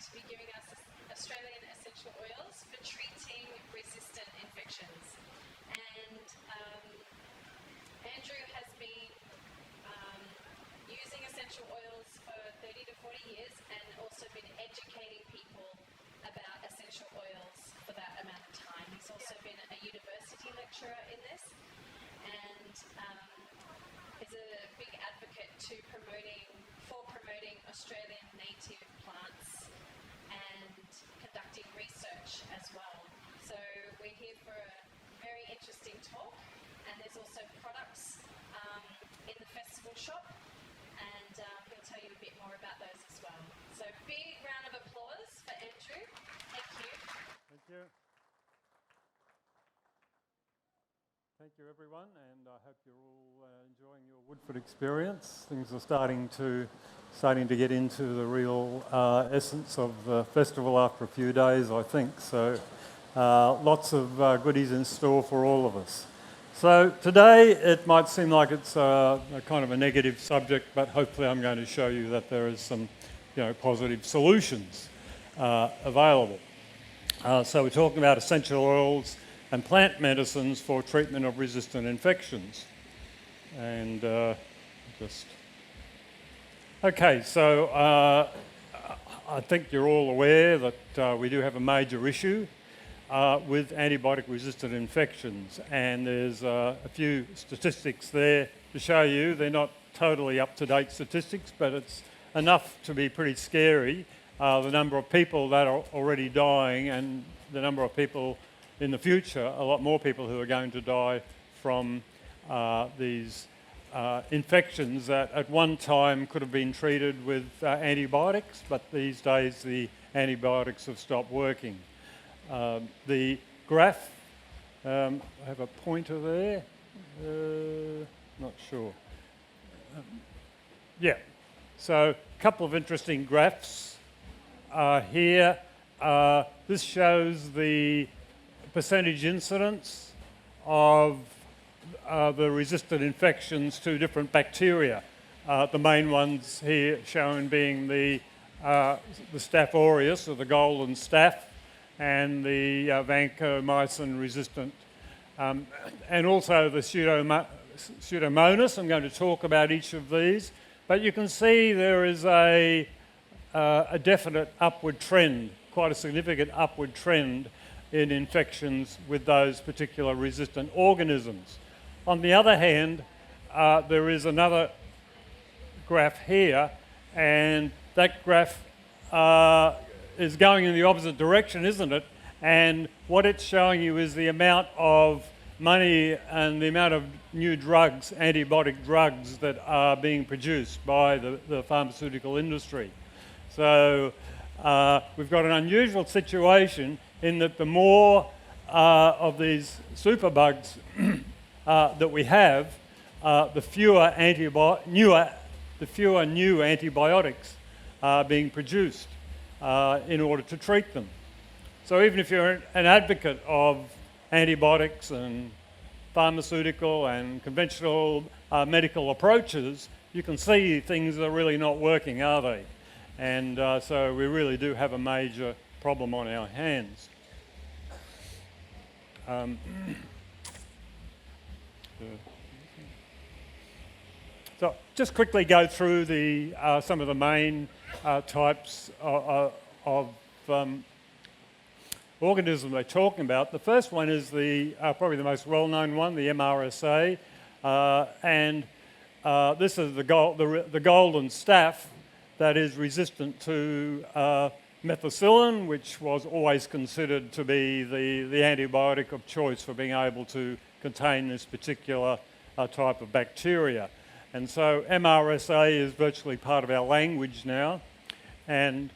to be giving us Australian essential oils for treating resistant infections. And Andrew has been using essential oils for 30 to 40 years and also been educating people about essential oils for that amount of time. He's also been a university lecturer in this and is a big advocate for promoting Australian native plants and conducting research as well. So we're here for a very interesting talk, and there's also products in the festival shop, and he'll tell you a bit more about those as well. So big round of applause for Andrew. Thank you. Thank you. Thank you, everyone, and I hope you're all enjoying your Woodford experience. Things are starting to get into the real essence of the festival after a few days, I think. So lots of goodies in store for all of us. So today it might seem like it's a kind of a negative subject, but hopefully I'm going to show you that there is some positive solutions available. So we're talking about essential oils and plant medicines for treatment of resistant infections. And okay, so I think you're all aware that we do have a major issue with antibiotic-resistant infections, and there's a few statistics there to show you. They're not totally up-to-date statistics, but it's enough to be pretty scary. The number of people that are already dying and the number of people in the future, a lot more people who are going to die from these infections that at one time could have been treated with antibiotics, but these days the antibiotics have stopped working. The graph, I have a pointer there, not sure. Yeah, so a couple of interesting graphs here. This shows the percentage incidence of the resistant infections to different bacteria. The main ones here shown being the Staph aureus, or the golden staph, and the vancomycin resistant, and also the Pseudomonas. I'm going to talk about each of these, but you can see there is a definite upward trend, quite a significant upward trend in infections with those particular resistant organisms. On the other hand, there is another graph here, and that graph is going in the opposite direction, isn't it? And what it's showing you is the amount of money and the amount of new drugs, antibiotic drugs, that are being produced by the pharmaceutical industry. So we've got an unusual situation in that the more of these superbugs that we have, the fewer new antibiotics are being produced in order to treat them. So even if you're an advocate of antibiotics and pharmaceutical and conventional medical approaches, you can see things are really not working, are they? And so we really do have a major problem on our hands. So just quickly go through some of the main types of organisms they're talking about. The first one is probably the most well-known one, the MRSA, and this is the golden staph that is resistant to methicillin, which was always considered to be the antibiotic of choice for being able to contain this particular type of bacteria. And so MRSA is virtually part of our language now, and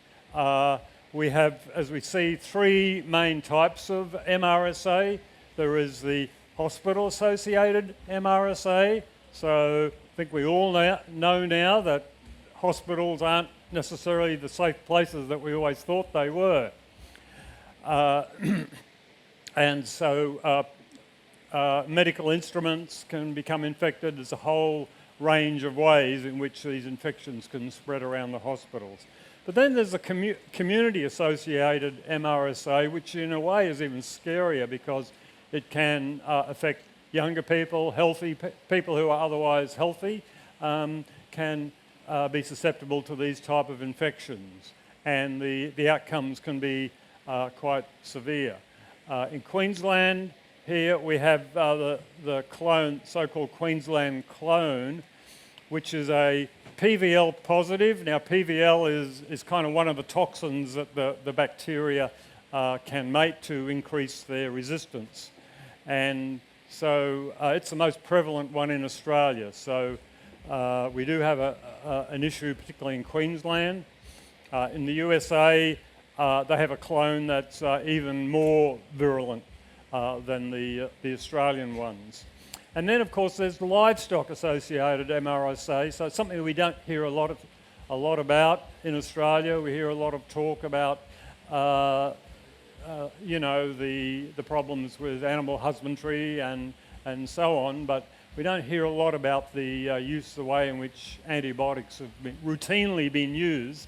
we have, as we see, three main types of MRSA. There is the hospital-associated MRSA. So I think we all know now that hospitals aren't necessarily the safe places that we always thought they were. And so medical instruments can become infected. There's a whole range of ways in which these infections can spread around the hospitals. But then there's a community-associated MRSA, which in a way is even scarier because it can affect younger people, healthy people who are otherwise healthy, can be susceptible to these type of infections, and the outcomes can be quite severe. In Queensland, here we have the clone, so-called Queensland clone, which is a PVL positive. Now, PVL is kind of one of the toxins that the bacteria can make to increase their resistance. And so it's the most prevalent one in Australia. So we do have an issue, particularly in Queensland. In the USA, they have a clone that's even more virulent than the Australian ones. And then, of course, there's the livestock-associated MRSA. So it's something that we don't hear a lot about in Australia. We hear a lot of talk about, you know, the problems with animal husbandry and so on, but we don't hear a lot about the use, the way in which antibiotics have routinely been used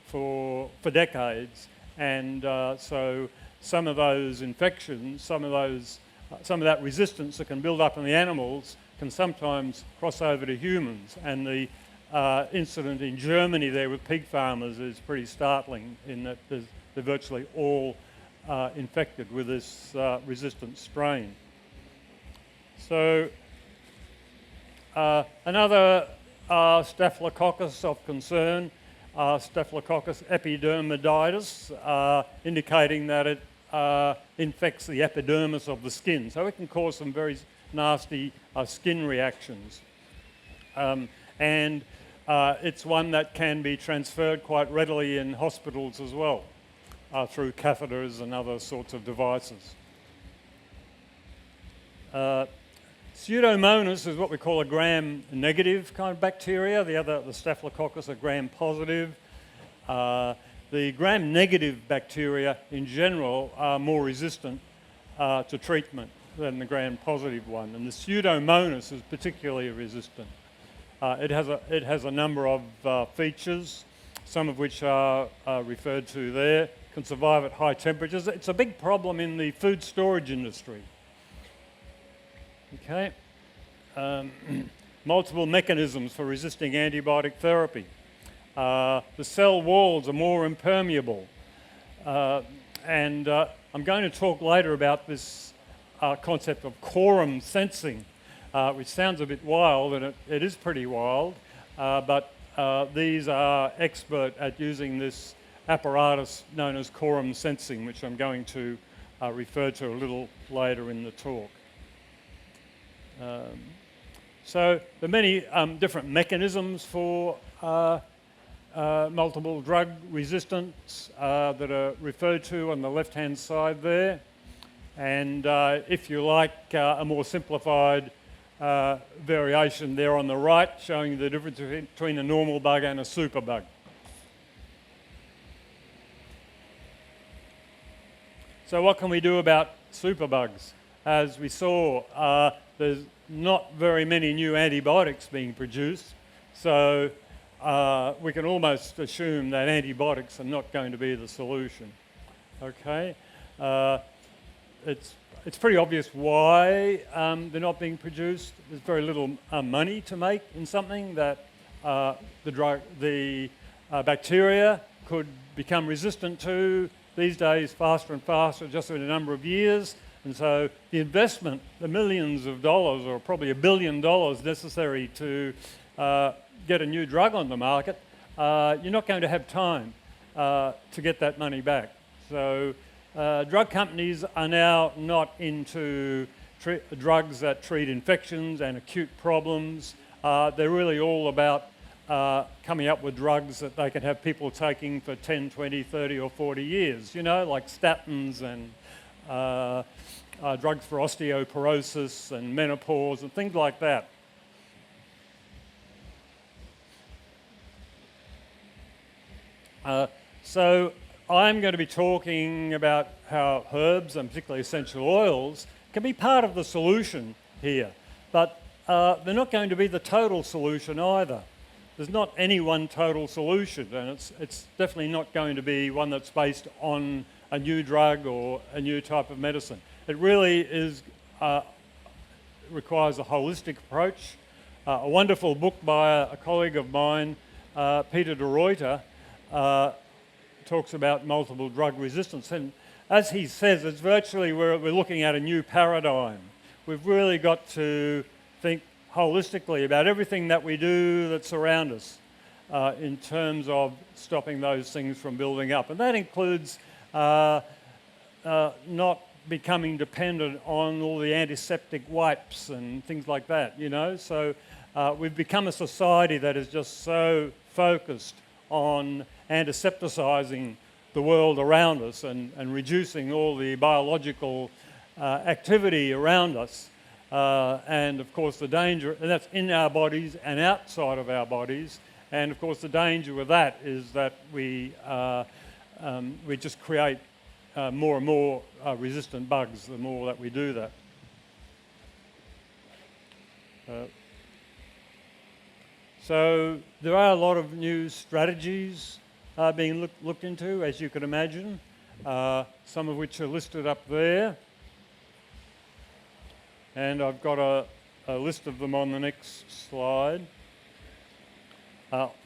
for decades. And so some of those infections, some of that resistance that can build up in the animals can sometimes cross over to humans. And the incident in Germany there with pig farmers is pretty startling in that they're virtually all infected with this resistant strain. So another Staphylococcus of concern, Staphylococcus epidermidis, indicating that it infects the epidermis of the skin. So it can cause some very nasty skin reactions. And it's one that can be transferred quite readily in hospitals as well, through catheters and other sorts of devices. Pseudomonas is what we call a gram-negative kind of bacteria. The Staphylococcus are gram-positive. The gram-negative bacteria in general are more resistant to treatment than the gram-positive one, and the Pseudomonas is particularly resistant. It has a number of features, some of which are referred to there. Can survive at high temperatures. It's a big problem in the food storage industry. Okay. Multiple mechanisms for resisting antibiotic therapy. The cell walls are more impermeable. And I'm going to talk later about this concept of QUORUM sensing, which sounds a bit wild, and it is pretty wild, but these are expert at using this apparatus known as QUORUM sensing, which I'm going to refer to a little later in the talk. So there are many different mechanisms for multiple drug resistance that are referred to on the left-hand side there. And if you like a more simplified variation there on the right, showing the difference between a normal bug and a superbug. So what can we do about superbugs? As we saw, there's not very many new antibiotics being produced, so we can almost assume that antibiotics are not going to be the solution. Okay, it's pretty obvious why they're not being produced. There's very little money to make in something that the bacteria could become resistant to these days faster and faster, just in a number of years. And so the investment, the millions of dollars, or probably $1 billion necessary to get a new drug on the market, you're not going to have time to get that money back. So drug companies are now not into drugs that treat infections and acute problems. They're really all about coming up with drugs that they can have people taking for 10, 20, 30 or 40 years, you know, like statins and drugs for osteoporosis and menopause and things like that. So I'm going to be talking about how herbs, and particularly essential oils, can be part of the solution here, but they're not going to be the total solution either. there's not any one total solution, and it's definitely not going to be one that's based on a new drug or a new type of medicine. It really is requires a holistic approach. A wonderful book by a colleague of mine, Peter de Ruyter, talks about multiple drug resistance, and as he says, it's virtually we're looking at a new paradigm. We've really got to think holistically about everything that we do that's around us in terms of stopping those things from building up. And that includes not becoming dependent on all the antiseptic wipes and things like that, you know. So we've become a society that is just so focused on antisepticizing the world around us and reducing all the biological activity around us. And of course the danger, and that's in our bodies and outside of our bodies, and of course the danger with that is that we just create more and more resistant bugs the more that we do that. So there are a lot of new strategies being looked into, as you can imagine, some of which are listed up there. And I've got a list of them on the next slide.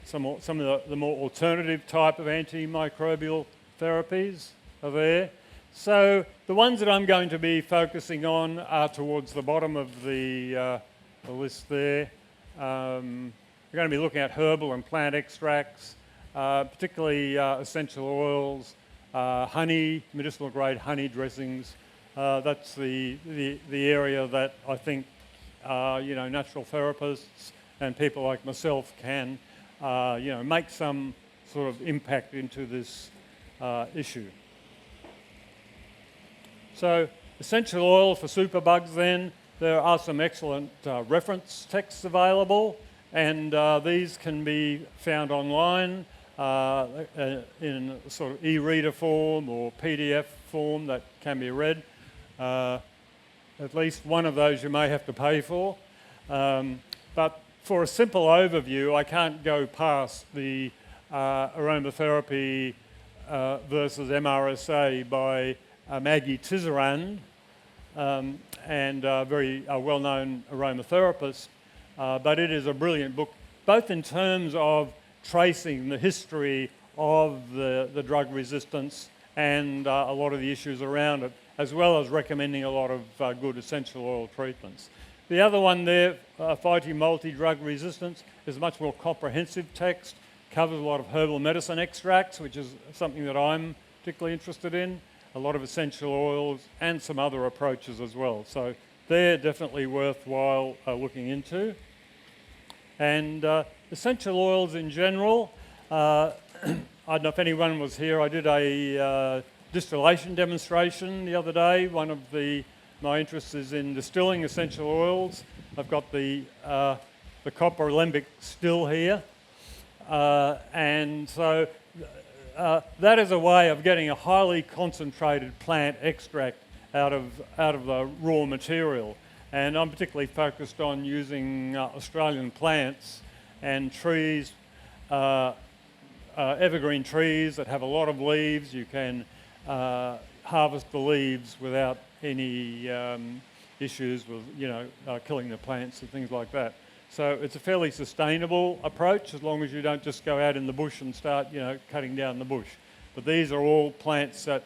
Some of the more alternative type of antimicrobial therapies are there. So the ones that I'm going to be focusing on are towards the bottom of the list there. We're going to be looking at herbal and plant extracts, particularly essential oils, honey, medicinal grade honey dressings. That's the area that I think natural therapists and people like myself can make some sort of impact into this issue. So essential oil for superbugs then, there are some excellent reference texts available, and these can be found online in a sort of e-reader form or PDF form that can be read. At least one of those you may have to pay for. But for a simple overview, I can't go past the aromatherapy versus MRSA by Maggie Tisserand, and a very well-known aromatherapist. But it is a brilliant book, both in terms of tracing the history of the drug resistance and a lot of the issues around it, as well as recommending a lot of good essential oil treatments. The other one there, Fighting Multi-Drug Resistance, is a much more comprehensive text, covers a lot of herbal medicine extracts, which is something that I'm particularly interested in, a lot of essential oils, and some other approaches as well. So they're definitely worthwhile looking into. And essential oils in general, I don't know if anyone was here, I did a distillation demonstration the other day. One of my interests is in distilling essential oils. I've got the copper alembic still here. And so that is a way of getting a highly concentrated plant extract out of the raw material. And I'm particularly focused on using Australian plants and trees, evergreen trees that have a lot of leaves. You can harvest the leaves without any issues with, killing the plants and things like that. So it's a fairly sustainable approach as long as you don't just go out in the bush and start, cutting down the bush. But these are all plants that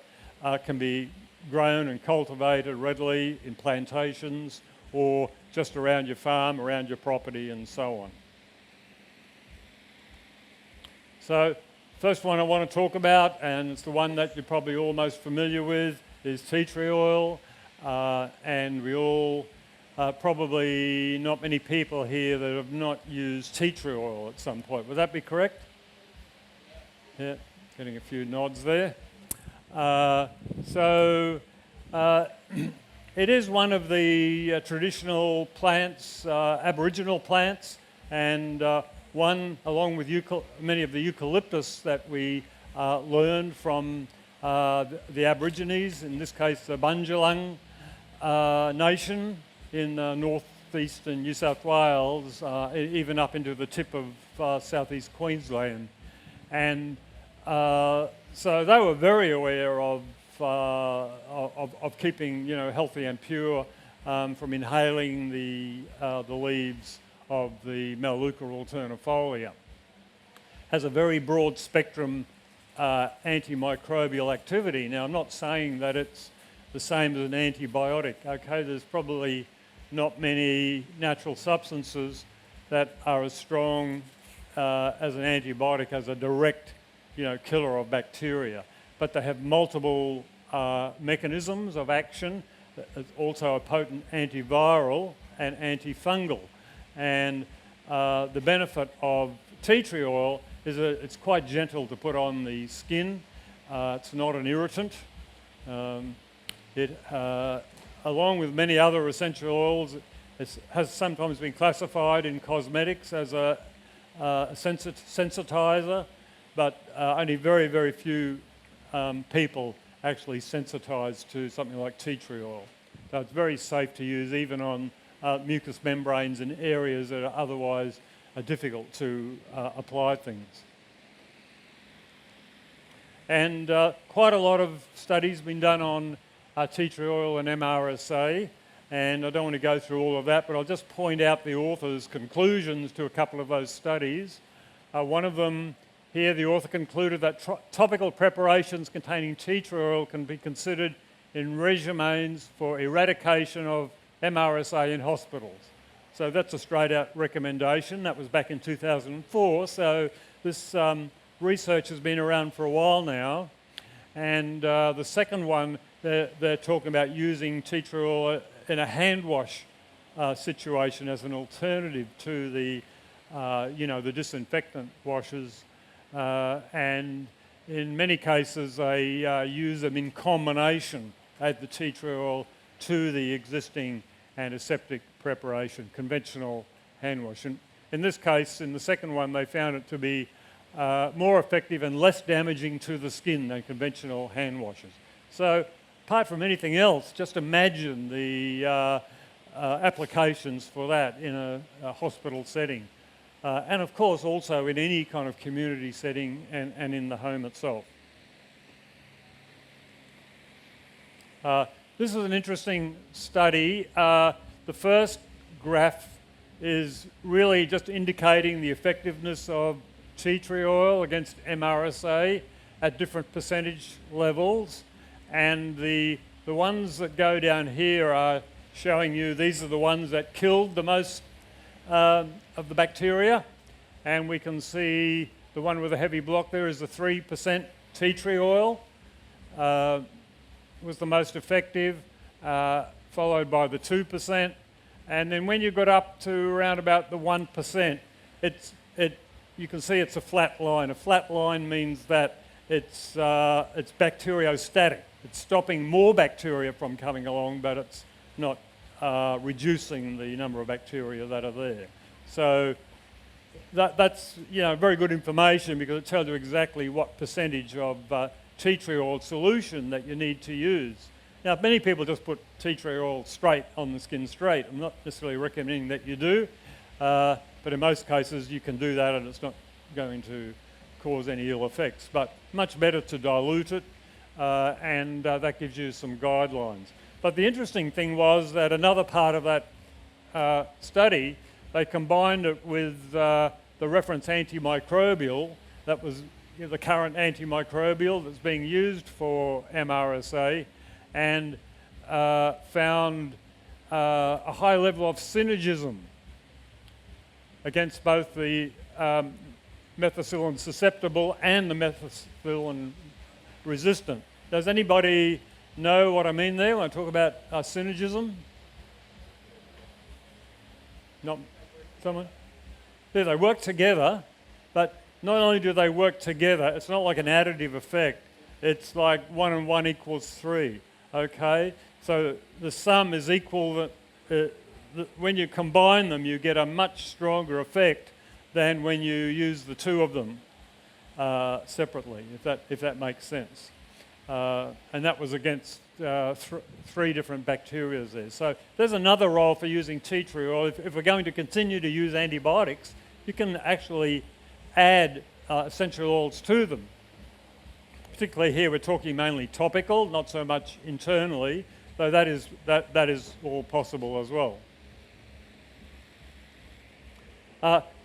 can be grown and cultivated readily in plantations or just around your farm, around your property, and so on. So first one I want to talk about, and it's the one that you're probably all most familiar with, is tea tree oil. And we all, probably not many people here that have not used tea tree oil at some point. Would that be correct? Yeah, getting a few nods there. It is one of the traditional plants, Aboriginal plants, and one, along with many of the eucalyptus that we learned from the Aborigines, in this case the Bundjalung Nation in southeastern New South Wales, even up into the tip of southeast Queensland. And so they were very aware of keeping, healthy and pure from inhaling the leaves of the Melaleuca alternifolia. Has a very broad spectrum antimicrobial activity. Now, I'm not saying that it's the same as an antibiotic. Okay, there's probably not many natural substances that are as strong as an antibiotic as a direct, killer of bacteria. But they have multiple mechanisms of action. It's also a potent antiviral and antifungal. And the benefit of tea tree oil is that it's quite gentle to put on the skin. It's not an irritant. It, along with many other essential oils, has sometimes been classified in cosmetics as a sensitizer, but only very, very few people actually sensitise to something like tea tree oil. So it's very safe to use even on mucous membranes in areas that are otherwise difficult to apply things. And quite a lot of studies have been done on tea tree oil and MRSA, and I don't want to go through all of that, but I'll just point out the author's conclusions to a couple of those studies. One of them here, the author concluded that topical preparations containing tea tree oil can be considered in regimens for eradication of MRSA in hospitals. So that's a straight out recommendation. That was back in 2004. So this research has been around for a while now. And the second one, they're talking about using tea tree oil in a hand wash situation as an alternative to the, the disinfectant washes. And in many cases, they use them in combination, add the tea tree oil to the existing antiseptic preparation, conventional hand wash. And in this case, in the second one, they found it to be more effective and less damaging to the skin than conventional hand washes. So apart from anything else, just imagine the applications for that in a hospital setting. And of course also in any kind of community setting and in the home itself. This is an interesting study. The first graph is really just indicating the effectiveness of tea tree oil against MRSA at different percentage levels. And the ones that go down here are showing you these are the ones that killed the most of the bacteria. And we can see the one with a heavy block there is the 3% tea tree oil. Was the most effective, followed by the 2%. And then when you got up to around about the 1%, you can see it's a flat line. A flat line means that it's bacteriostatic. It's stopping more bacteria from coming along, but it's not reducing the number of bacteria that are there. So that's very good information because it tells you exactly what percentage of tea tree oil solution that you need to use. Now, many people just put tea tree oil straight on the skin straight. I'm not necessarily recommending that you do, but in most cases you can do that and it's not going to cause any ill effects. But much better to dilute it, and that gives you some guidelines. But the interesting thing was that another part of that study, they combined it with the reference antimicrobial that was the current antimicrobial that's being used for MRSA, and found a high level of synergism against both the methicillin susceptible and the methicillin resistant. Does anybody know what I mean there when I talk about synergism? Not someone? Yeah, they work together, but not only do they work together, it's not like an additive effect. It's like 1 and 1 equals 3, okay? So the sum is equal. When you combine them, you get a much stronger effect than when you use the two of them separately, if that makes sense. And that was against three different bacteria there. So there's another role for using tea tree oil. If we're going to continue to use antibiotics, you can actually add essential oils to them. Particularly here, we're talking mainly topical, not so much internally, though that is all possible as well.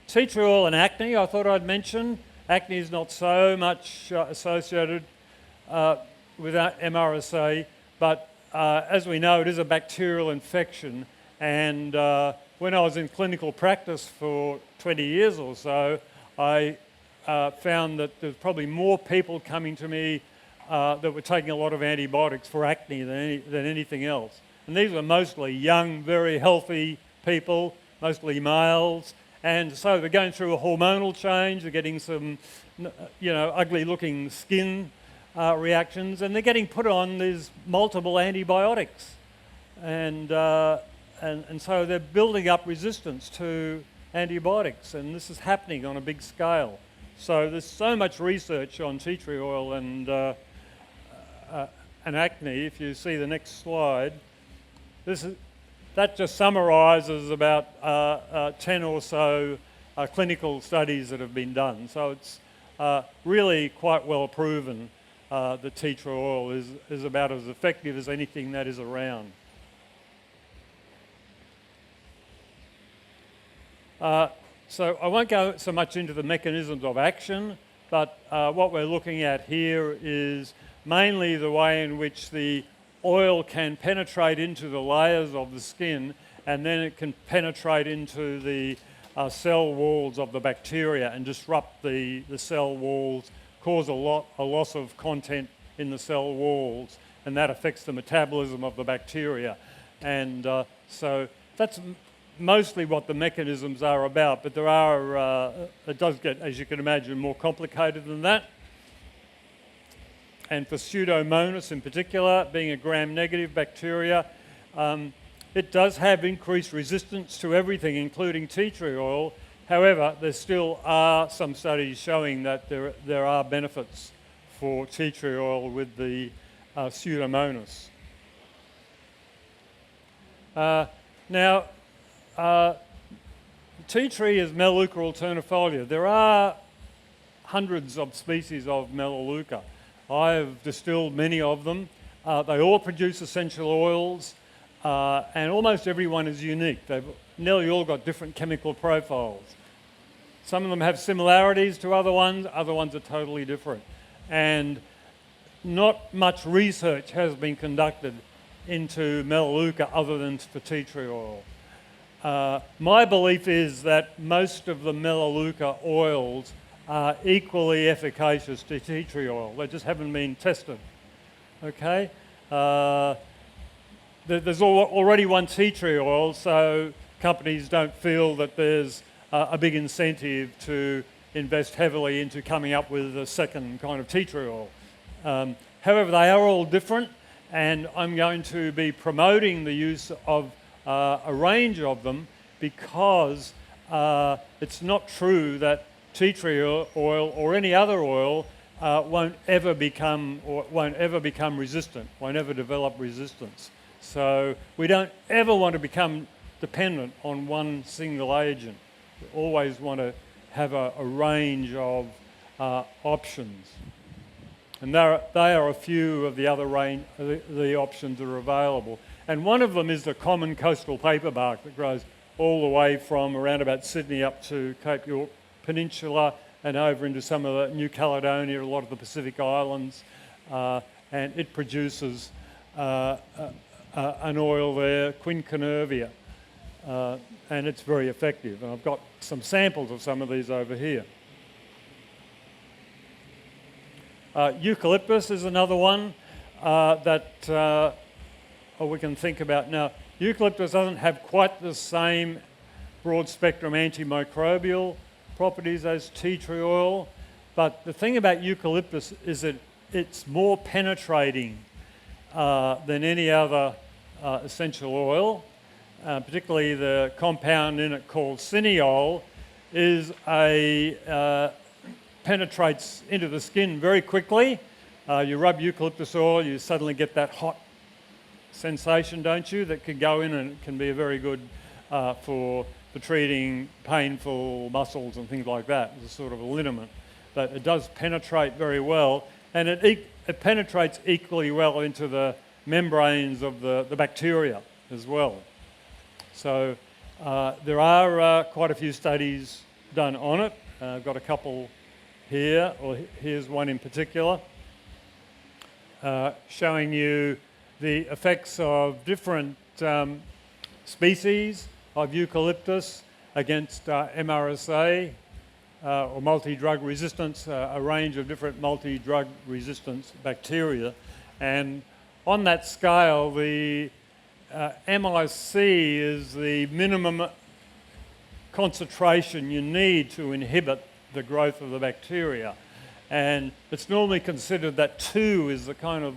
Tea tree oil and acne, I thought I'd mention. Acne is not so much associated with MRSA, but as we know, it is a bacterial infection. And when I was in clinical practice for 20 years or so, I found that there's probably more people coming to me that were taking a lot of antibiotics for acne than anything else. And these were mostly young, very healthy people, mostly males. And so they're going through a hormonal change, they're getting some, ugly-looking skin reactions, and they're getting put on these multiple antibiotics. And so they're building up resistance to antibiotics, and this is happening on a big scale. So there's so much research on tea tree oil and acne. If you see the next slide, that just summarises about 10 or so clinical studies that have been done. So it's really quite well proven that tea tree oil is about as effective as anything that is around. So I won't go so much into the mechanisms of action, but what we're looking at here is mainly the way in which the oil can penetrate into the layers of the skin, and then it can penetrate into the cell walls of the bacteria and disrupt the cell walls, cause a loss of content in the cell walls, and that affects the metabolism of the bacteria. And so that's mostly what the mechanisms are about, but there are, it does get, as you can imagine, more complicated than that. And for Pseudomonas in particular, being a gram-negative bacteria, it does have increased resistance to everything, including tea tree oil. However, there still are some studies showing that there are benefits for tea tree oil with the Pseudomonas. Now, tea tree is Melaleuca alternifolia. There are hundreds of species of Melaleuca. I've distilled many of them. They all produce essential oils, and almost everyone is unique. They've nearly all got different chemical profiles. Some of them have similarities to other ones are totally different. And not much research has been conducted into Melaleuca other than for tea tree oil. My belief is that most of the Melaleuca oils are equally efficacious to tea tree oil. They just haven't been tested. Okay? There's already one tea tree oil, so companies don't feel that there's a big incentive to invest heavily into coming up with a second kind of tea tree oil. However, they are all different, and I'm going to be promoting the use of a range of them because it's not true that tea tree oil or any other oil won't ever become resistant, won't ever develop resistance. So we don't ever want to become dependent on one single agent. We always want to have a range of options. And they are a few of the other the options that are available. And one of them is the common coastal paperbark that grows all the way from around about Sydney up to Cape York Peninsula and over into some of the New Caledonia, a lot of the Pacific Islands, and it produces an oil there, quinquenervia, and it's very effective. And I've got some samples of some of these over here. Eucalyptus is another one that we can think about. Now, eucalyptus doesn't have quite the same broad spectrum antimicrobial properties as tea tree oil, but the thing about eucalyptus is that it's more penetrating than any other essential oil, particularly the compound in it called cineol penetrates into the skin very quickly. You rub eucalyptus oil, you suddenly get that hot sensation, don't you, that can go in, and it can be very good for treating painful muscles and things like that. It's a sort of a liniment. But it does penetrate very well, and it penetrates equally well into the membranes of the bacteria as well. So there are quite a few studies done on it. I've got a couple here, or here's one in particular, showing you the effects of different species of eucalyptus against MRSA or multi-drug resistance, a range of different multi-drug resistance bacteria. And on that scale, the MIC is the minimum concentration you need to inhibit the growth of the bacteria. And it's normally considered that 2 is the kind of,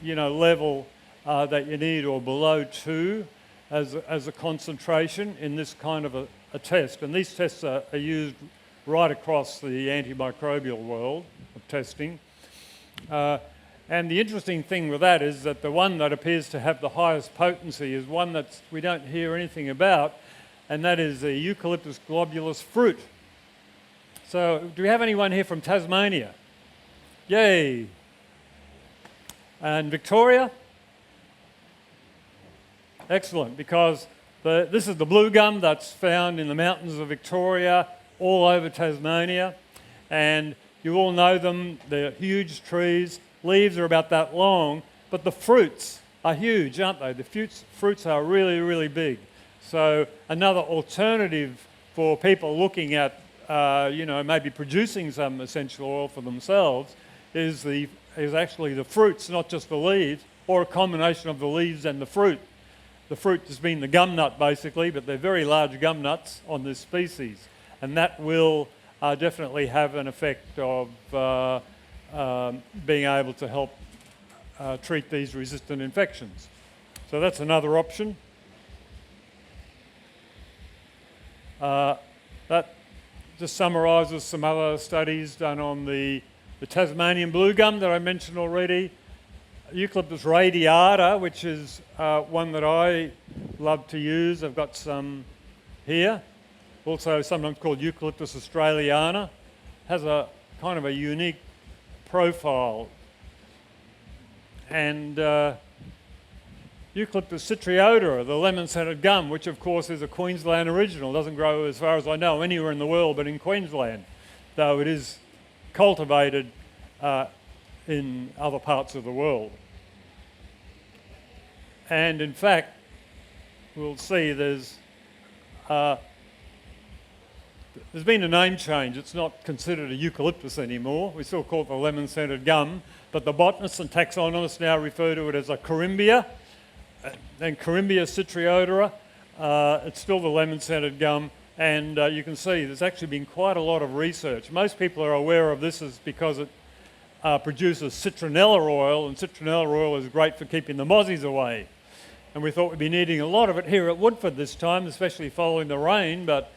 level that you need, or below 2 as a concentration in this kind of a test. And these tests are used right across the antimicrobial world of testing. And the interesting thing with that is that the one that appears to have the highest potency is one that we don't hear anything about, and that is the Eucalyptus globulus fruit. So do we have anyone here from Tasmania? Yay! And Victoria? Excellent, because this is the blue gum that's found in the mountains of Victoria, all over Tasmania, and you all know them. They're huge trees. Leaves are about that long, but the fruits are huge, aren't they? The fruits are really, really big. So another alternative for people looking at, maybe producing some essential oil for themselves is actually the fruits, not just the leaves, or a combination of the leaves and the fruit. The fruit has been the gum nut, basically, but they're very large gum nuts on this species, and that will definitely have an effect of being able to help treat these resistant infections. So that's another option. That just summarises some other studies done on the Tasmanian blue gum that I mentioned already. Eucalyptus radiata, which is one that I love to use. I've got some here. Also sometimes called Eucalyptus australiana. Has a kind of a unique profile. And Eucalyptus citriodora, the lemon-scented gum, which of course is a Queensland original. Doesn't grow, as far as I know, anywhere in the world but in Queensland, though it is cultivated in other parts of the world. And in fact, we'll see there's been a name change. It's not considered a eucalyptus anymore. We still call it the lemon-scented gum, but the botanists and taxonomists now refer to it as a corymbia, and Corymbia citriodora. It's still the lemon-scented gum, and you can see there's actually been quite a lot of research. Most people are aware of this is because it produces citronella oil, and citronella oil is great for keeping the mozzies away. And we thought we'd be needing a lot of it here at Woodford this time, especially following the rain, but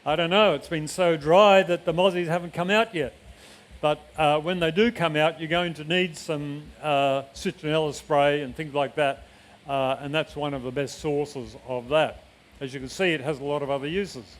I don't know, it's been so dry that the mozzies haven't come out yet. But when they do come out, you're going to need some citronella spray and things like that, and that's one of the best sources of that. As you can see, it has a lot of other uses.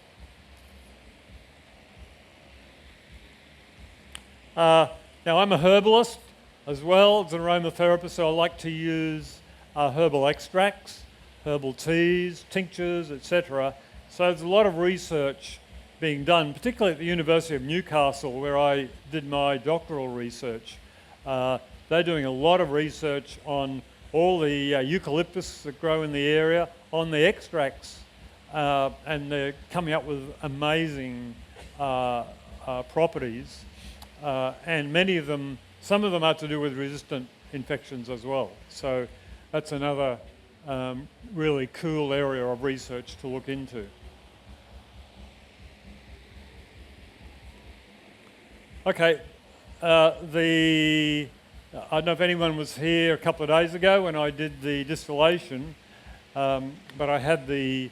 Now, I'm a herbalist as well as an aromatherapist, so I like to use herbal extracts, herbal teas, tinctures, etc. So there's a lot of research being done, particularly at the University of Newcastle, where I did my doctoral research. They're doing a lot of research on all the eucalyptus that grow in the area, on the extracts, and they're coming up with amazing properties. And many of them, some of them are to do with resistant infections as well. So that's another really cool area of research to look into. Okay, I don't know if anyone was here a couple of days ago when I did the distillation, but I had the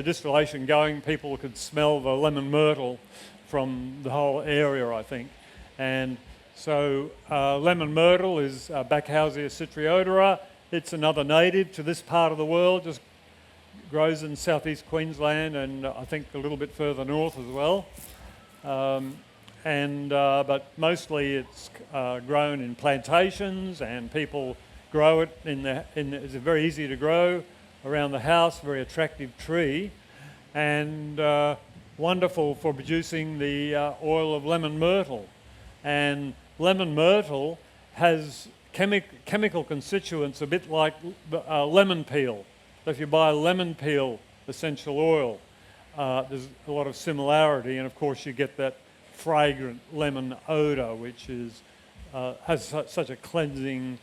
distillation going. People could smell the lemon myrtle from the whole area, I think. And So lemon myrtle is Bacchausia citriodora. It's another native to this part of the world, just grows in southeast Queensland and I think a little bit further north as well. But mostly it's grown in plantations and people grow it it's very easy to grow around the house, very attractive tree, and wonderful for producing the oil of lemon myrtle. And lemon myrtle has chemical constituents a bit like lemon peel. So if you buy lemon peel essential oil, there's a lot of similarity, and of course you get that fragrant lemon odour, which has such a cleansing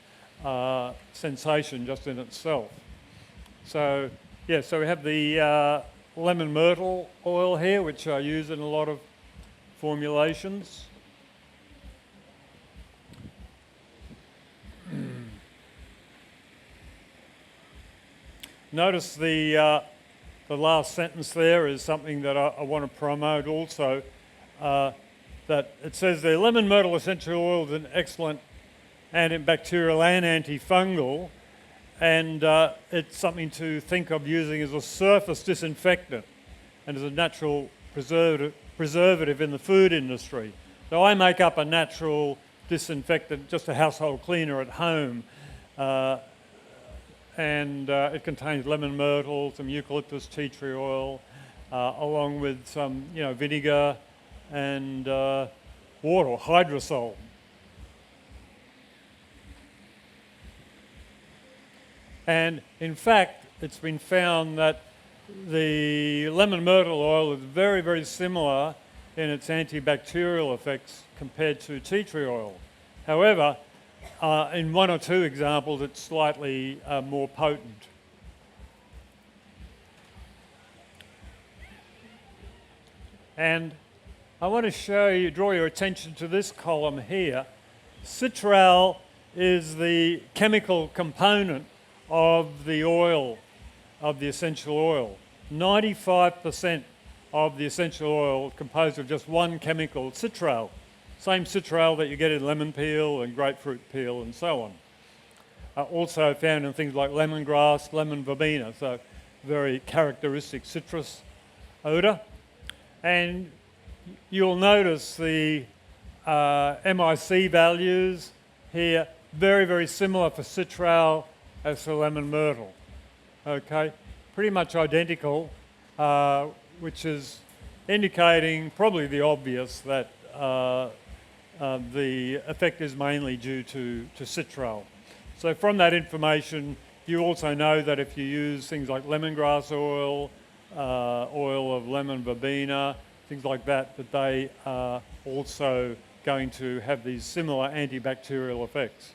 sensation just in itself. So yeah, so we have the lemon myrtle oil here, which I use in a lot of formulations. Notice the last sentence there is something that I want to promote also, that it says the lemon myrtle essential oil is an excellent antibacterial and antifungal, and it's something to think of using as a surface disinfectant and as a natural preservative in the food industry. So I make up a natural disinfectant, just a household cleaner at home, and it contains lemon myrtle, some eucalyptus tea tree oil, along with some vinegar and water, hydrosol. And in fact, it's been found that the lemon myrtle oil is very, very similar in its antibacterial effects compared to tea tree oil. However, in one or two examples, it's slightly more potent. And I want to draw your attention to this column here. Citral is the chemical component of the oil, of the essential oil. 95% of the essential oil is composed of just one chemical, citral. Same citral that you get in lemon peel and grapefruit peel and so on. Also found in things like lemongrass, lemon verbena, so very characteristic citrus odour. And you'll notice the MIC values here, very, very similar for citral as for lemon myrtle. Okay, pretty much identical, which is indicating probably the obvious that the effect is mainly due to citral. So from that information, you also know that if you use things like lemongrass oil, oil of lemon verbena, things like that, that they are also going to have these similar antibacterial effects.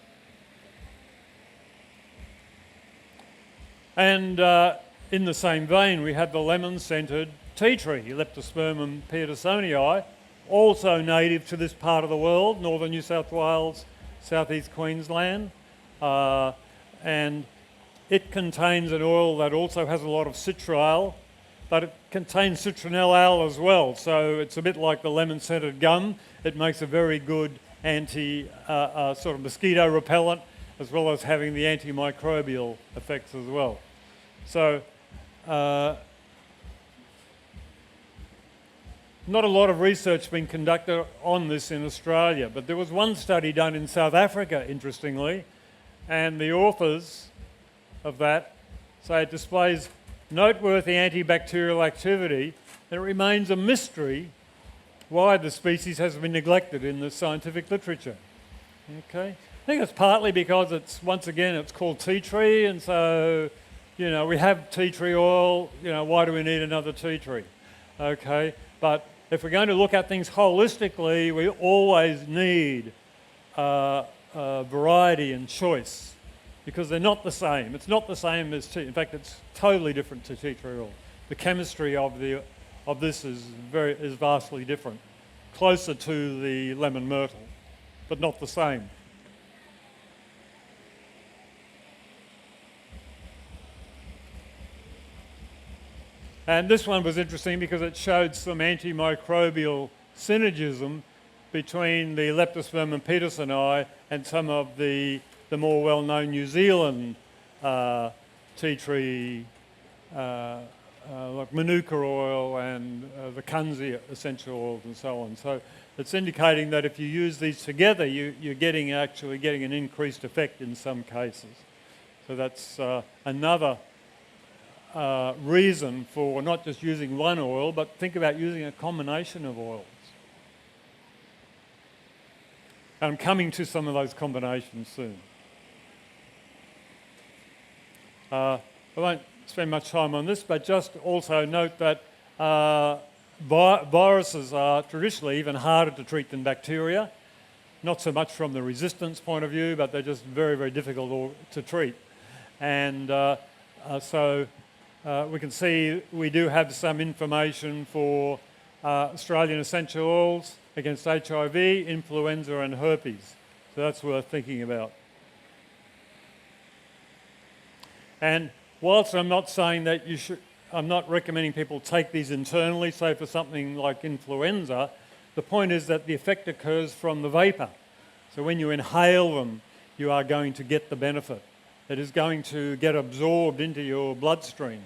And in the same vein, we have the lemon-scented tea tree, Leptospermum petersonii, also native to this part of the world, northern New South Wales, southeast Queensland. And it contains an oil that also has a lot of citral, but it contains citronellal as well. So it's a bit like the lemon-scented gum. It makes a very good sort of mosquito repellent, as well as having the antimicrobial effects as well. So not a lot of research being conducted on this in Australia, but there was one study done in South Africa, interestingly, and the authors of that say it displays noteworthy antibacterial activity, and it remains a mystery why the species has been neglected in the scientific literature. Okay, I think it's partly because it's called tea tree, and so we have tea tree oil. Why do we need another tea tree? Okay, but if we're going to look at things holistically, we always need variety and choice, because they're not the same. It's not the same as tea. In fact, it's totally different to tea tree oil. The chemistry of this is vastly different, closer to the lemon myrtle, but not the same. And this one was interesting because it showed some antimicrobial synergism between the Leptospermum petersoni and some of the more well-known New Zealand tea tree, like Manuka oil and the Kunzi essential oils and so on. So it's indicating that if you use these together, you're actually getting an increased effect in some cases. So that's another reason for not just using one oil, but think about using a combination of oils. I'm coming to some of those combinations soon. I won't spend much time on this, but just also note that viruses are traditionally even harder to treat than bacteria. Not so much from the resistance point of view, but they're just very, very difficult to treat. And so we can see we do have some information for Australian essential oils against HIV, influenza and herpes. So that's worth thinking about. And whilst I'm not saying that I'm not recommending people take these internally, say for something like influenza, the point is that the effect occurs from the vapour. So when you inhale them, you are going to get the benefit. It is going to get absorbed into your bloodstream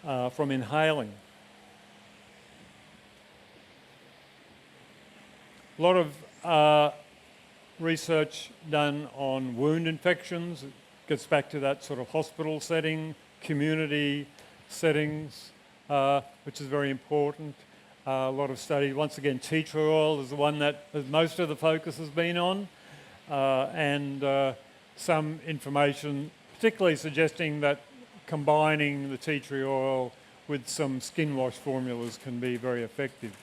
from inhaling. A lot of research done on wound infections. It gets back to that sort of hospital setting, community settings, which is very important. A lot of studies, once again, tea tree oil is the one that most of the focus has been on, and some information particularly suggesting that combining the tea tree oil with some skin wash formulas can be very effective.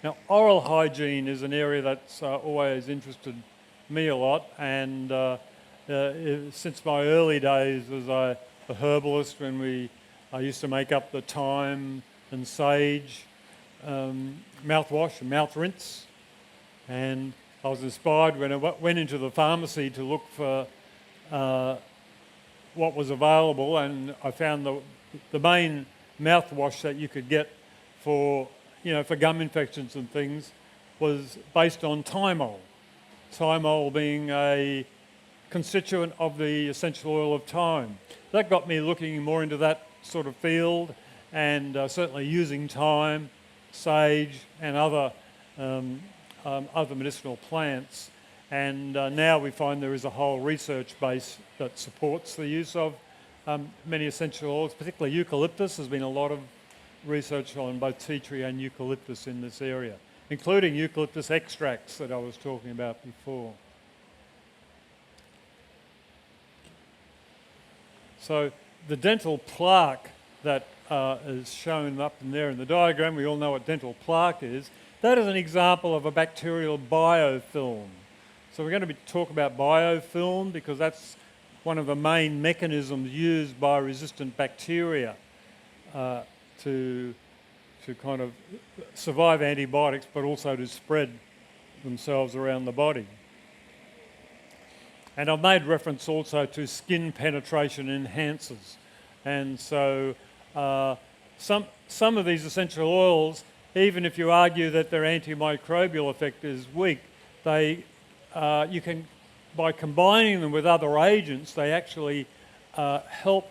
Now, oral hygiene is an area that's always interested me a lot, and since my early days as a herbalist, when I used to make up the thyme and sage mouthwash and mouth rinse, and I was inspired when I went into the pharmacy to look for what was available, and I found the main mouthwash that you could get for gum infections and things was based on thymol. Thymol being a constituent of the essential oil of thyme. That got me looking more into that sort of field, and certainly using thyme, sage and other medicinal plants. And now we find there is a whole research base that supports the use of many essential oils, particularly eucalyptus. There's been a lot of research on both tea tree and eucalyptus in this area, including eucalyptus extracts that I was talking about before. So the dental plaque that is shown up in there in the diagram, we all know what dental plaque is. That is an example of a bacterial biofilm. So we're going to talk about biofilm because that's one of the main mechanisms used by resistant bacteria to kind of survive antibiotics, but also to spread themselves around the body. And I've made reference also to skin penetration enhancers. And so some of these essential oils, even if you argue that their antimicrobial effect is weak, you can, by combining them with other agents, they actually help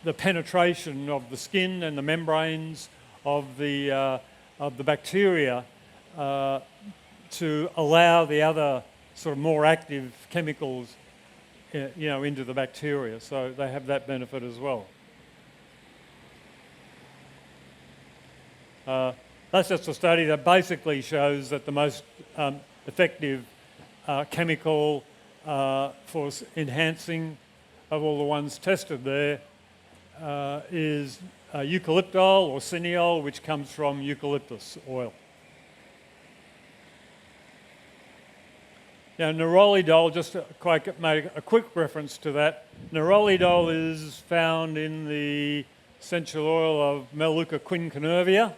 the penetration of the skin and the membranes of the bacteria to allow the other sort of more active chemicals into the bacteria. So they have that benefit as well. That's just a study that basically shows that the most effective chemical for enhancing of all the ones tested there is eucalyptol or cineol, which comes from eucalyptus oil. Now, nerolidol, just to make a quick reference to that, nerolidol is found in the essential oil of Melaleuca quinquenervia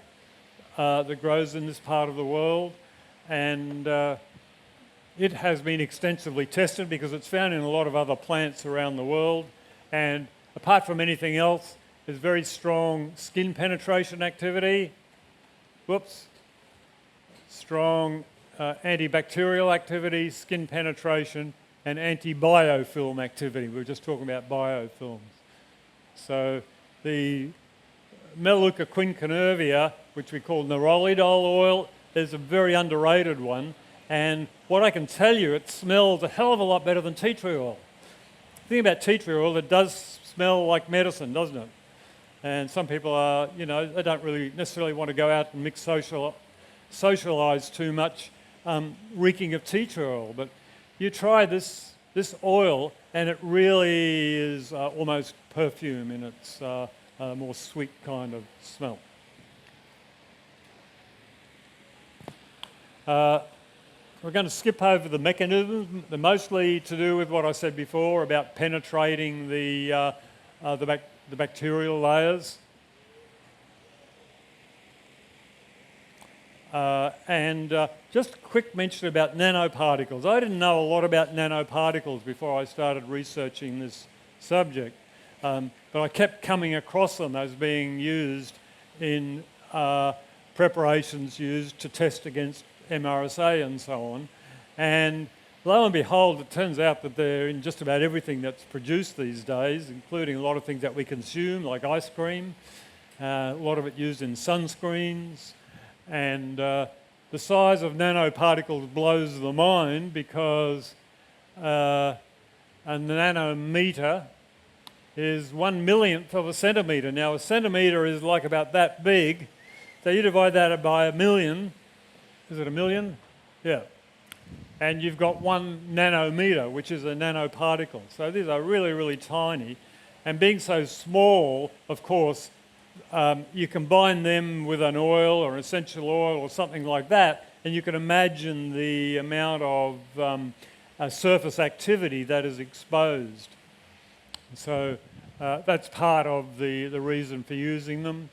that grows in this part of the world, and it has been extensively tested because it's found in a lot of other plants around the world, and apart from anything else, is very strong skin penetration activity. Whoops. Strong antibacterial activity, skin penetration, and anti-biofilm activity. We were just talking about biofilms. So the Melaleuca quinquenervia, which we call nerolidol oil, is a very underrated one. And what I can tell you, it smells a hell of a lot better than tea tree oil. The thing about tea tree oil, it does smell like medicine, doesn't it? And some people are, they don't really necessarily want to go out and socialise too much, reeking of tea tree oil. But you try this oil, and it really is almost perfume in its more sweet kind of smell. We're going to skip over the mechanisms. They're mostly to do with what I said before about penetrating the bacterial layers. Just a quick mention about nanoparticles. I didn't know a lot about nanoparticles before I started researching this subject, but I kept coming across them as being used in preparations used to test against MRSA and so on. And lo and behold, it turns out that they're in just about everything that's produced these days, including a lot of things that we consume, like ice cream, a lot of it used in sunscreens. And the size of nanoparticles blows the mind because a nanometer is 1/1,000,000th of a centimetre. Now, a centimetre is like about that big. So you divide that by 1,000,000. Is it 1,000,000? Yeah. And you've got 1 nanometre, which is a nanoparticle. So these are really, really tiny. And being so small, of course, you combine them with an oil or an essential oil or something like that, and you can imagine the amount of surface activity that is exposed. So that's part of the reason for using them.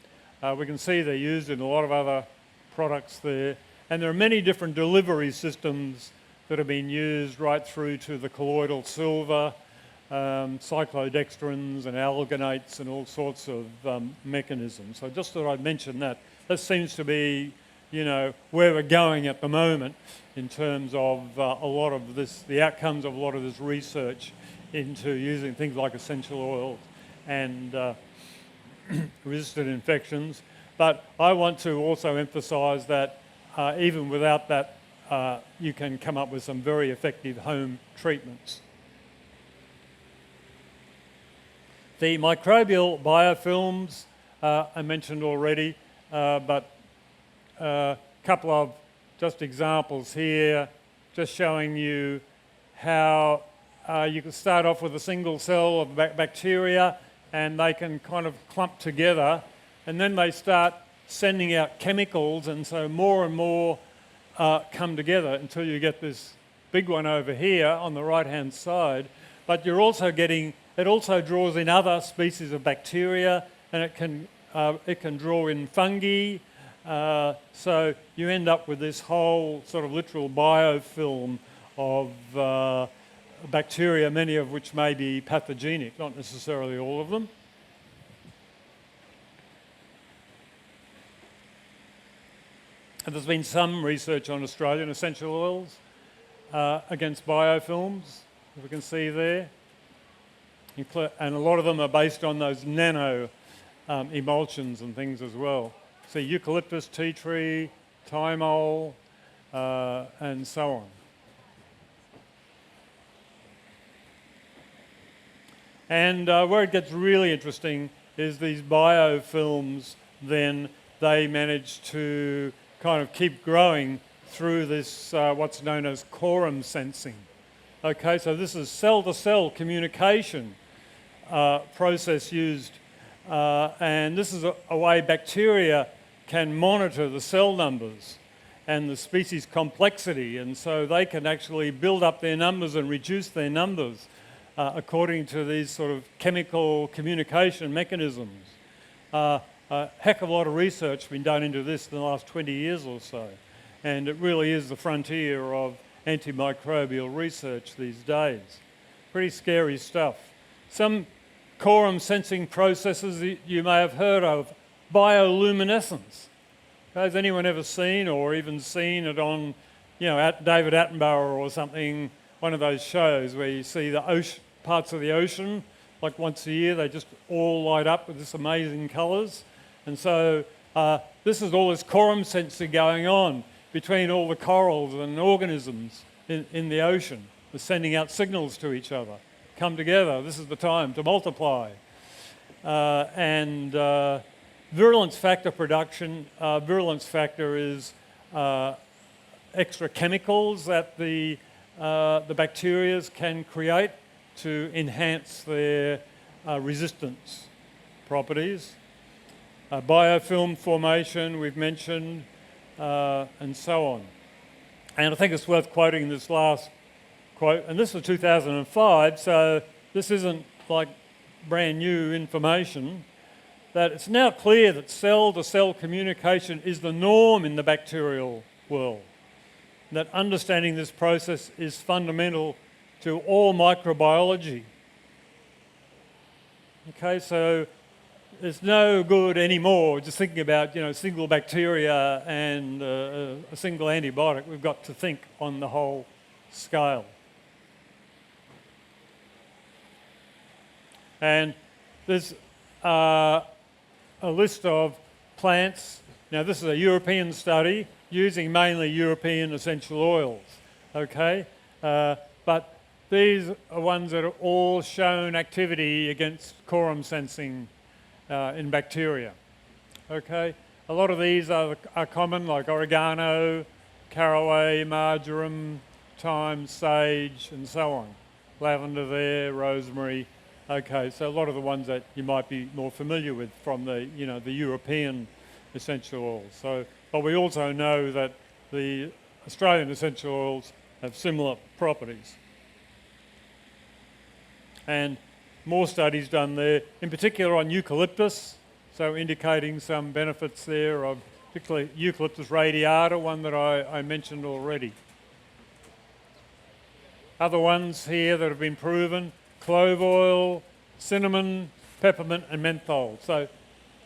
We can see they're used in a lot of other products there. And there are many different delivery systems that have been used right through to the colloidal silver, cyclodextrins and alganates and all sorts of mechanisms. So I just thought I'd mention that. That seems to be, where we're going at the moment in terms of a lot of this, the outcomes of a lot of this research into using things like essential oils and resistant infections. But I want to also emphasise that even without that, you can come up with some very effective home treatments. The microbial biofilms I mentioned already, but a couple of just examples here, just showing you how you can start off with a single cell of bacteria and they can kind of clump together, and then they start sending out chemicals, and so more and more come together until you get this big one over here on the right-hand side. But you're also getting, it also draws in other species of bacteria, and it can draw in fungi. So you end up with this whole sort of literal biofilm of bacteria, many of which may be pathogenic, not necessarily all of them. And there's been some research on Australian essential oils against biofilms, as we can see there. And a lot of them are based on those nano emulsions and things as well. So eucalyptus, tea tree, thymol, and so on. And where it gets really interesting is these biofilms, then they manage to kind of keep growing through this what's known as QUORUM sensing. Okay, so this is cell-to-cell communication process used, and this is a way bacteria can monitor the cell numbers and the species complexity, and so they can actually build up their numbers and reduce their numbers according to these sort of chemical communication mechanisms. A heck of a lot of research has been done into this in the last 20 years or so, and it really is the frontier of antimicrobial research these days. Pretty scary stuff. Some quorum sensing processes that you may have heard of. Bioluminescence. Has anyone ever seen or even seen it on, at David Attenborough or something, one of those shows where you see the ocean, parts of the ocean, like once a year, they just all light up with this amazing colours. And so this is all this quorum sensing going on between all the corals and organisms in the ocean. They're sending out signals to each other. Come together, this is the time to multiply. Virulence factor production. Virulence factor is extra chemicals that the bacteria can create to enhance their resistance properties. Biofilm formation, we've mentioned, and so on. And I think it's worth quoting this last quote, and this was 2005, so this isn't like brand new information, that it's now clear that cell-to-cell communication is the norm in the bacterial world. That understanding this process is fundamental to all microbiology. Okay, so it's no good anymore just thinking about, single bacteria and a single antibiotic. We've got to think on the whole scale. And there's a list of plants. Now, this is a European study using mainly European essential oils, okay? But these are ones that are all shown activity against quorum sensing in bacteria, okay? A lot of these are common, like oregano, caraway, marjoram, thyme, sage, and so on. Lavender there, rosemary. Okay, so a lot of the ones that you might be more familiar with from the European essential oils. So, but we also know that the Australian essential oils have similar properties. And more studies done there, in particular on eucalyptus, so indicating some benefits there of particularly Eucalyptus radiata, one that I mentioned already. Other ones here that have been proven: clove oil, cinnamon, peppermint and menthol. So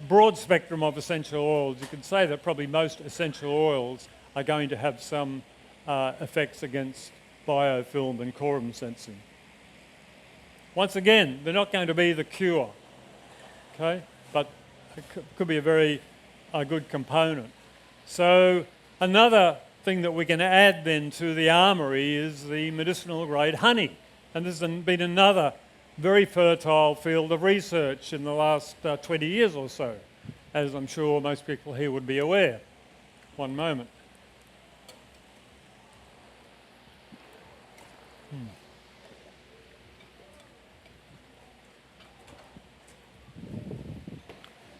broad spectrum of essential oils. You can say that probably most essential oils are going to have some effects against biofilm and quorum sensing. Once again, they're not going to be the cure, okay? But it could be a very good component. So another thing that we can add then to the armoury is the medicinal grade honey. And this has been another very fertile field of research in the last 20 years or so, as I'm sure most people here would be aware. One moment.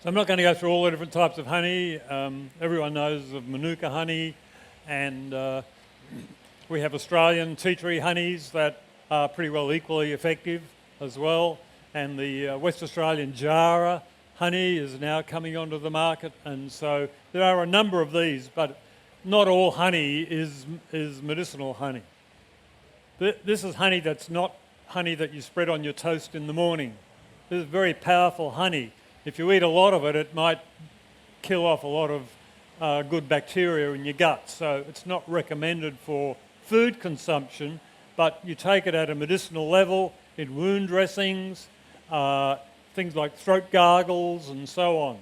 So I'm not going to go through all the different types of honey. Everyone knows of Manuka honey, and we have Australian tea tree honeys that are pretty well equally effective as well. And the West Australian Jara honey is now coming onto the market, and so there are a number of these, but not all honey is medicinal honey. This is honey that's not honey that you spread on your toast in the morning. This is very powerful honey. If you eat a lot of it, it might kill off a lot of good bacteria in your gut. So it's not recommended for food consumption, but you take it at a medicinal level in wound dressings, things like throat gargles and so on.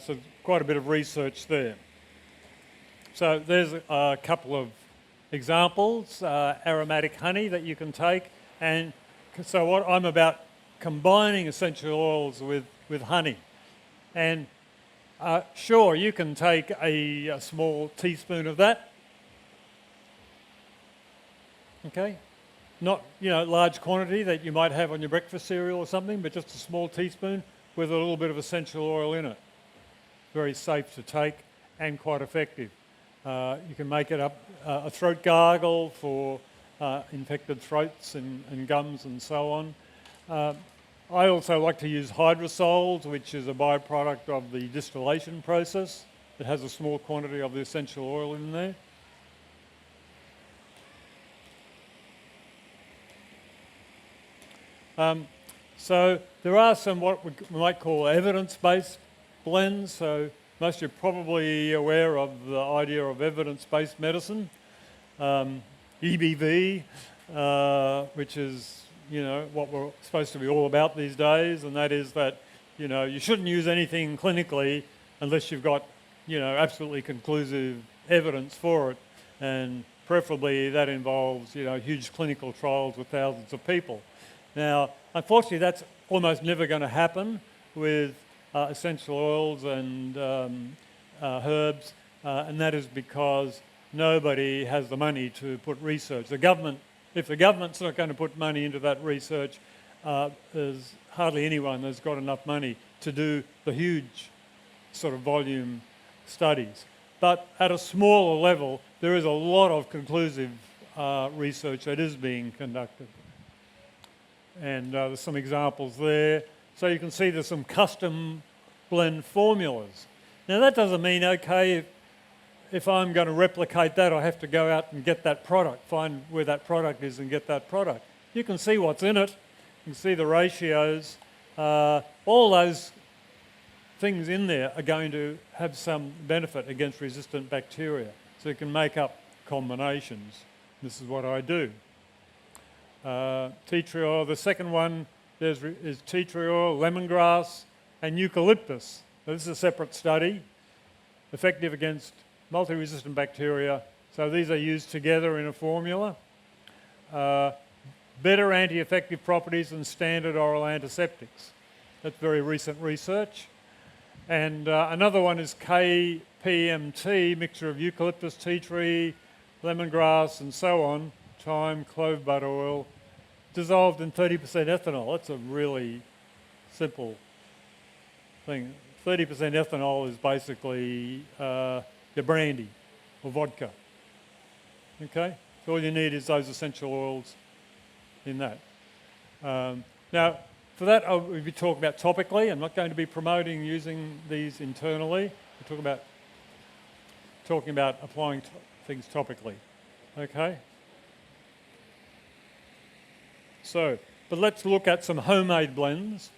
So quite a bit of research there. So there's a couple of examples, aromatic honey that you can take. And so what I'm about combining essential oils with honey. And sure, you can take a small teaspoon of that. Okay? Not, large quantity that you might have on your breakfast cereal or something, but just a small teaspoon with a little bit of essential oil in it. Very safe to take and quite effective. You can make it up a throat gargle for infected throats and gums and so on. I also like to use hydrosols, which is a byproduct of the distillation process. It has a small quantity of the essential oil in there. So there are some what we might call evidence-based blends. So most of you are probably aware of the idea of evidence-based medicine, EBV, which is what we're supposed to be all about these days, and that is that you shouldn't use anything clinically unless you've got absolutely conclusive evidence for it, and preferably that involves huge clinical trials with thousands of people. Now, unfortunately, that's almost never going to happen with essential oils and herbs, and that is because nobody has the money to put research. If the government's not going to put money into that research, there's hardly anyone that's got enough money to do the huge sort of volume studies. But at a smaller level, there is a lot of conclusive research that is being conducted. And there's some examples there. So you can see there's some custom blend formulas. Now that doesn't mean, okay, if I'm going to replicate that, I have to go out and get that product, find where that product is and get that product. You can see what's in it. You can see the ratios. All those things in there are going to have some benefit against resistant bacteria. So you can make up combinations. This is what I do. Tea tree oil. The second one is tea tree oil, lemongrass, and eucalyptus. Now, this is a separate study, effective against multi-resistant bacteria. So these are used together in a formula. Better anti-infective properties than standard oral antiseptics. That's very recent research. And another one is KPMT, mixture of eucalyptus, tea tree, lemongrass, and so on, thyme, clove bud oil, dissolved in 30% ethanol. That's a really simple thing. 30% ethanol is basically your brandy or vodka. Okay? So all you need is those essential oils in that. Now, for that, I'll be talking about topically. I'm not going to be promoting using these internally. We're talking about applying things topically. Okay? So, but let's look at some homemade blends.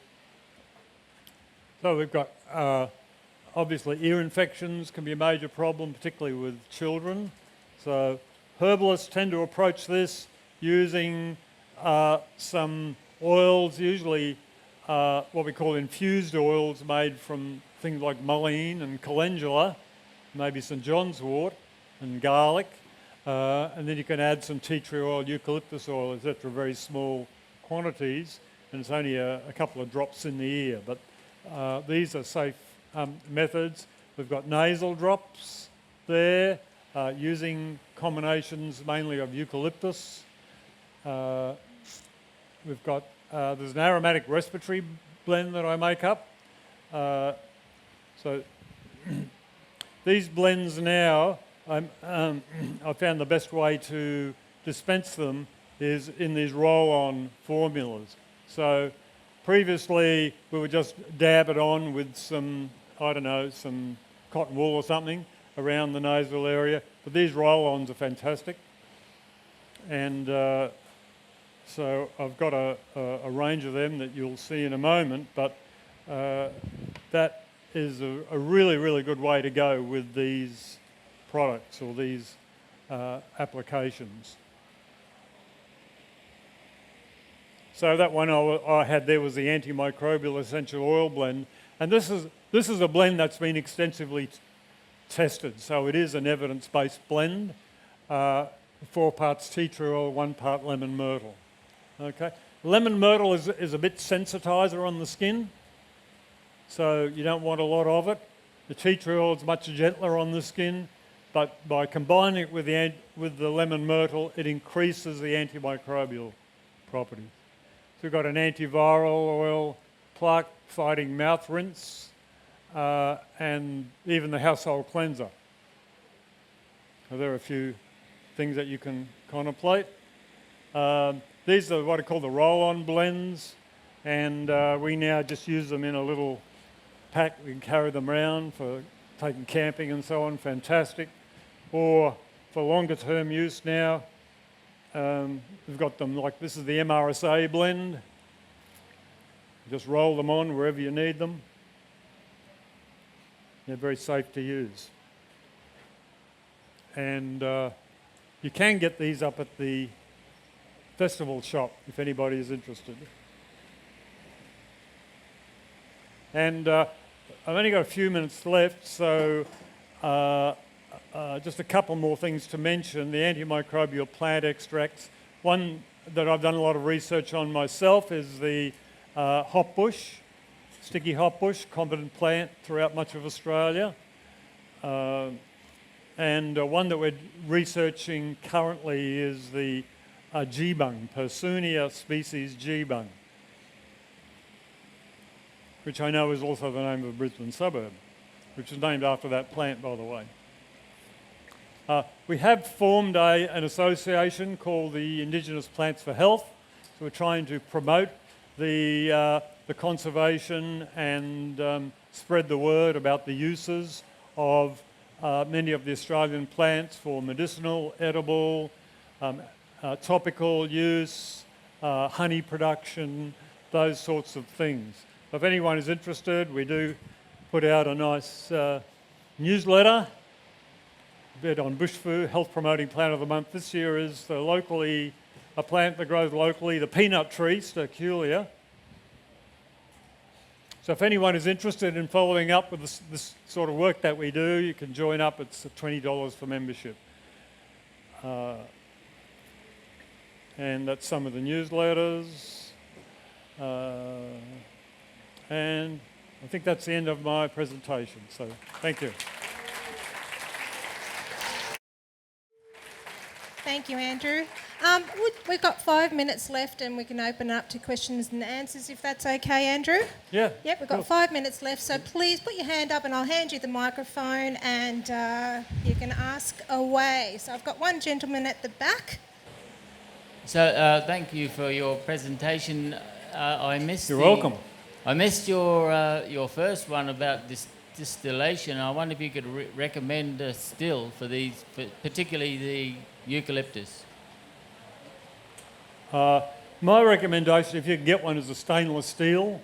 So we've got, obviously, ear infections can be a major problem, particularly with children. So herbalists tend to approach this using some oils, usually what we call infused oils made from things like mullein and calendula, maybe St. John's wort and garlic, and then you can add some tea tree oil, eucalyptus oil, etc., very small quantities, and it's only a couple of drops in the ear. But these are safe methods. We've got nasal drops there, using combinations mainly of eucalyptus. We've got, there's an aromatic respiratory blend that I make up. So these blends now, I found the best way to dispense them is in these roll-on formulas. So previously we would just dab it on with some, I don't know, some cotton wool or something around the nasal area. But these roll-ons are fantastic. And so I've got a range of them that you'll see in a moment, but that is a really, really good way to go with these products or these applications. So that one I had there was the antimicrobial essential oil blend, and this is a blend that's been extensively tested. So it is an evidence-based blend, 4 parts tea tree oil, 1 part lemon myrtle. Okay, lemon myrtle is a bit sensitizer on the skin, so you don't want a lot of it. The tea tree oil is much gentler on the skin, but by combining it with the lemon myrtle, it increases the antimicrobial properties. So we've got an antiviral oil, plaque-fighting mouth rinse, and even the household cleanser. So there are a few things that you can contemplate. These are what I call the roll-on blends, and we now just use them in a little pack. We can carry them around for taking camping and so on, fantastic. Or for longer term use now, we've got them like this is the MRSA blend, Just roll them on wherever you need them. They're very safe to use. And you can get these up at the festival shop if anybody is interested. And I've only got a few minutes left, so just a couple more things to mention. The antimicrobial plant extracts. One that I've done a lot of research on myself is the hopbush, sticky hopbush, competent plant throughout much of Australia. And one that we're researching currently is the G-bung, Persoonia species G-bung, which I know is also the name of a Brisbane suburb, which is named after that plant, by the way. We have formed an association called the Indigenous Plants for Health. So we're trying to promote the conservation and spread the word about the uses of many of the Australian plants for medicinal, edible, topical use, honey production, those sorts of things. If anyone is interested, we do put out a nice newsletter, a bit on bush food, health promoting plant of the month. This year is a plant that grows locally, the peanut tree, Staphylococcus. So if anyone is interested in following up with this sort of work that we do, you can join up. It's $20 for membership. And that's some of the newsletters. And I think that's the end of my presentation. So thank you. Thank you, Andrew. We've got 5 minutes left and we can open up to questions and answers if that's okay, Andrew? Yeah. Yep, we've got 5 minutes left, so please put your hand up and I'll hand you the microphone and you can ask away. So I've got one gentleman at the back. So thank you for your presentation. I missed. You're welcome. I missed your first one about this distillation. I wonder if you could recommend a still for these, particularly the eucalyptus. My recommendation, if you can get one, is a stainless steel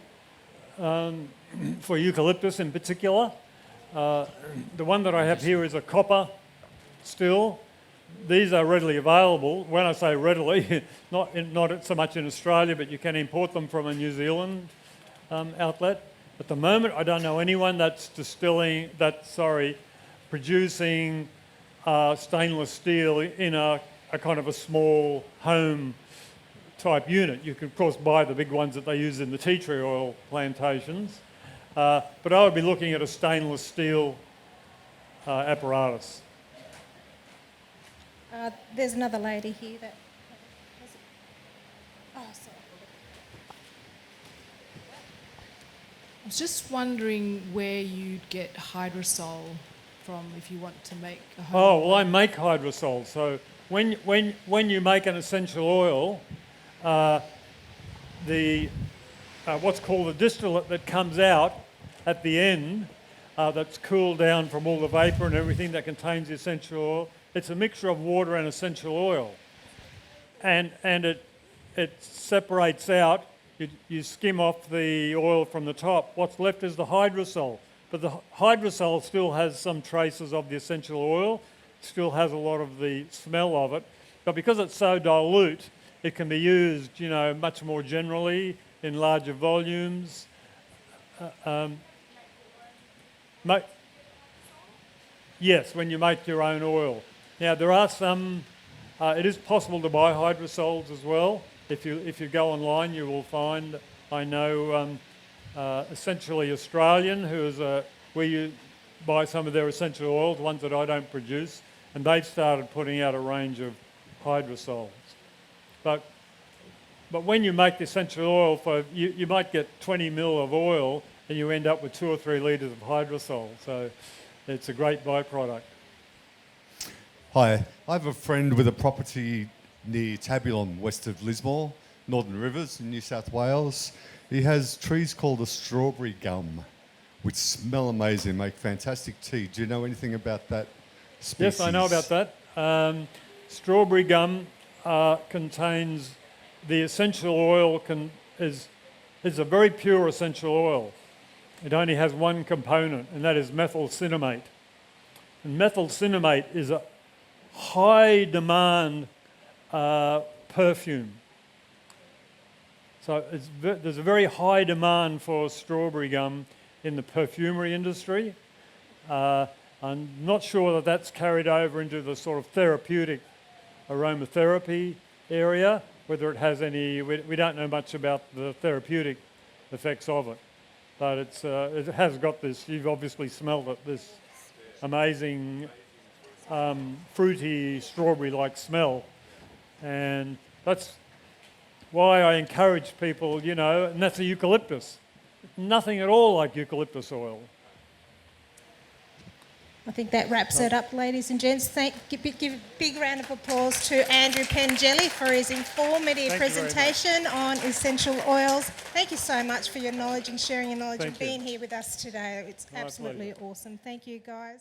for eucalyptus in particular. The one that I have here is a copper still. These are readily available. When I say readily, not so much in Australia, but you can import them from a New Zealand outlet. At the moment, I don't know anyone that's producing stainless steel in a kind of a small home type unit. You can, of course, buy the big ones that they use in the tea tree oil plantations. But I would be looking at a stainless steel apparatus. There's another lady here that... Oh, sorry. I was just wondering where you'd get hydrosol from if you want to make a home. Oh, well, I make hydrosol. So when you make an essential oil, what's called the distillate that comes out at the end, that's cooled down from all the vapour and everything that contains the essential oil, it's a mixture of water and essential oil. And it separates out. You skim off the oil from the top. What's left is the hydrosol. But the hydrosol still has some traces of the essential oil, still has a lot of the smell of it. But because it's so dilute, it can be used, much more generally in larger volumes. Yes, when you make your own oil. Now, there are some, it is possible to buy hydrosols as well. If you go online, you will find, I know, essentially Australian, who is where you buy some of their essential oils, ones that I don't produce, and they've started putting out a range of hydrosols. But when you make the essential oil, you might get 20 ml of oil and you end up with 2 or 3 litres of hydrosol. So it's a great byproduct. Hi, I have a friend with a property near Tabulon, west of Lismore, Northern Rivers in New South Wales. He has trees called a strawberry gum, which smell amazing, make fantastic tea. Do you know anything about that species? Yes, I know about that. Strawberry gum contains the essential oil is It's a very pure essential oil. It only has one component, and that is methyl cinnamate. And methyl cinnamate is a high demand perfume. So there's a very high demand for strawberry gum in the perfumery industry. I'm not sure that that's carried over into the sort of therapeutic aromatherapy area, whether it has any, we don't know much about the therapeutic effects of it. But it has got this, you've obviously smelled it, this amazing fruity strawberry-like smell. And that's why I encourage people, you know, and that's a eucalyptus. Nothing at all like eucalyptus oil. I think that wraps it up, ladies and gents. Give a big round of applause to Andrew Pengelly for his informative presentation on essential oils. Thank you so much for your knowledge and sharing your knowledge and being here with us today. It's absolutely awesome. Thank you, guys.